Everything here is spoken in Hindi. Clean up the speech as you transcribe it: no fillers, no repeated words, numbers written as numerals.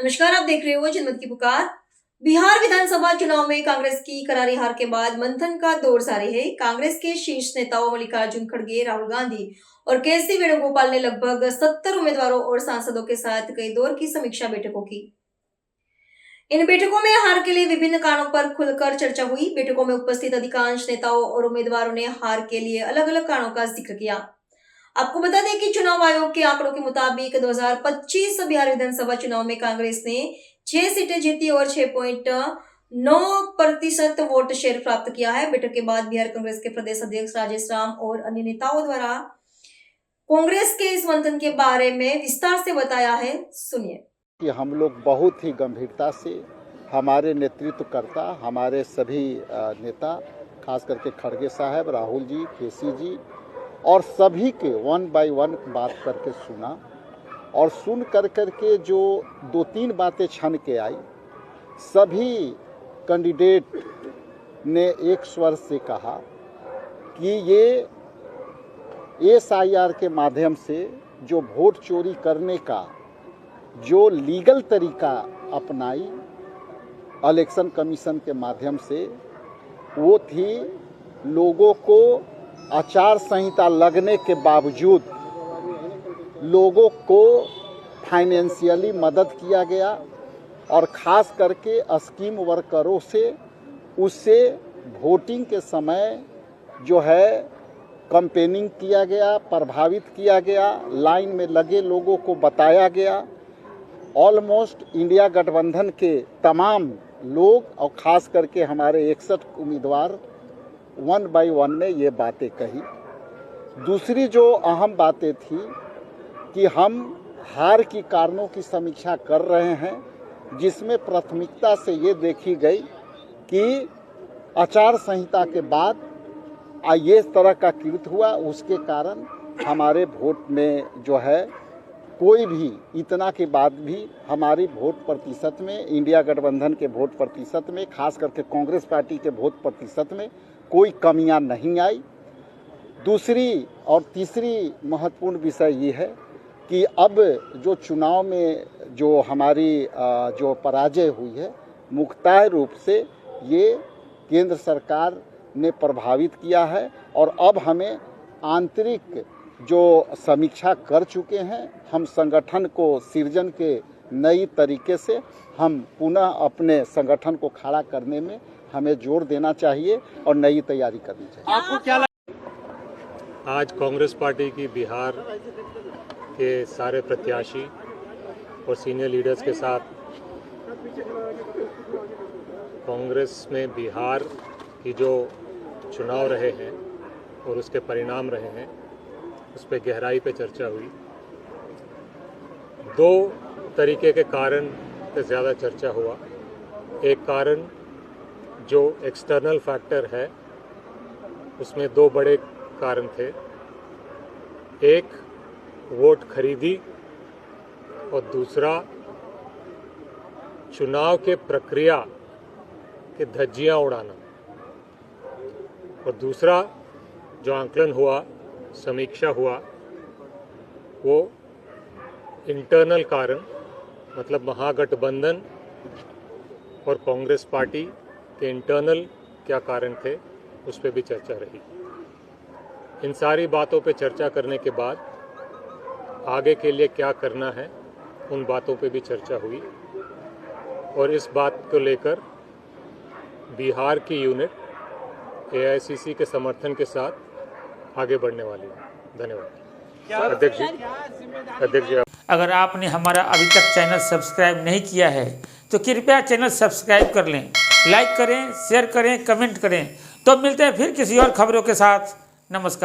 नमस्कार, आप देख रहे हो जनमत की पुकार। बिहार विधानसभा चुनाव में कांग्रेस की करारी हार के बाद मंथन का दौर जारी है। कांग्रेस के शीर्ष नेताओं मल्लिकार्जुन खड़गे, राहुल गांधी और के.सी. वेणुगोपाल ने लगभग 70 उम्मीदवारों और सांसदों के साथ कई दौर की समीक्षा बैठकों की। इन बैठकों में हार के लिए विभिन्न कारणों पर खुलकर चर्चा हुई। बैठकों में उपस्थित अधिकांश नेताओं और उम्मीदवारों ने हार के लिए अलग अलग कारणों का जिक्र किया। आपको बता दें कि चुनाव आयोग के आंकड़ों के मुताबिक 2025 बिहार विधानसभा चुनाव में कांग्रेस ने 6 सीटें जीती और 6.9% वोट शेयर प्राप्त किया है। बैठक के बाद बिहार कांग्रेस के प्रदेश अध्यक्ष राजेश राम और अन्य नेताओं द्वारा कांग्रेस के इस मंथन के बारे में विस्तार से बताया है। सुनिए। कि हम लोग बहुत ही गंभीरता से हमारे नेतृत्वकर्ता, हमारे सभी नेता, खास करके खड़गे साहब, राहुल जी, के.सी. जी और सभी के वन बाय वन बात करके सुना और सुन कर के जो 2-3 बातें छन के आई, सभी कैंडिडेट ने एक स्वर से कहा कि ये SIR के माध्यम से जो वोट चोरी करने का जो लीगल तरीका अपनाई इलेक्शन कमीशन के माध्यम से, वो थी लोगों को आचार संहिता लगने के बावजूद लोगों को फाइनेंशियली मदद किया गया और ख़ास करके स्कीम वर्करों से उससे वोटिंग के समय जो है कैंपेनिंग किया गया, प्रभावित किया गया, लाइन में लगे लोगों को बताया गया। ऑलमोस्ट इंडिया गठबंधन के तमाम लोग और ख़ास करके हमारे 61 उम्मीदवार वन बाय वन ने ये बातें कही। दूसरी जो अहम बातें थी कि हम हार की कारणों की समीक्षा कर रहे हैं, जिसमें प्राथमिकता से ये देखी गई कि आचार संहिता के बाद ये तरह का कृत्य हुआ, उसके कारण हमारे वोट में जो है कोई भी इतना के बाद भी हमारी वोट प्रतिशत में, इंडिया गठबंधन के वोट प्रतिशत में, खास करके कांग्रेस पार्टी के वोट प्रतिशत में कोई कमियां नहीं आई। दूसरी और तीसरी महत्वपूर्ण विषय ये है कि अब जो चुनाव में जो हमारी जो पराजय हुई है, मुख्तार रूप से ये केंद्र सरकार ने प्रभावित किया है और अब हमें आंतरिक जो समीक्षा कर चुके हैं, हम संगठन को सृजन के नई तरीके से हम पुनः अपने संगठन को खड़ा करने में हमें जोर देना चाहिए और नई तैयारी करनी चाहिए। आपको क्या आज कांग्रेस पार्टी की बिहार के सारे प्रत्याशी और सीनियर लीडर्स के साथ कांग्रेस में बिहार की जो चुनाव रहे हैं और उसके परिणाम रहे हैं, उस पर गहराई पे चर्चा हुई। 2 तरीके के कारण पे ज़्यादा चर्चा हुआ। एक कारण जो एक्सटर्नल फैक्टर है, उसमें 2 बड़े कारण थे। एक वोट खरीदी और दूसरा चुनाव के प्रक्रिया के धज्जियां उड़ाना। और दूसरा जो आंकलन हुआ, समीक्षा हुआ, वो इंटरनल कारण, मतलब महागठबंधन और कांग्रेस पार्टी के इंटरनल क्या कारण थे, उस पर भी चर्चा रही। इन सारी बातों पे चर्चा करने के बाद आगे के लिए क्या करना है, उन बातों पे भी चर्चा हुई और इस बात को लेकर बिहार की यूनिट AICC के समर्थन के साथ आगे बढ़ने वाली है। धन्यवाद। अध्यक्ष जी। अगर आपने हमारा अभी तक चैनल सब्सक्राइब नहीं किया है तो कृपया चैनल सब्सक्राइब कर लें, लाइक करें, शेयर करें, कमेंट करें। तो मिलते हैं फिर किसी और खबरों के साथ। नमस्कार।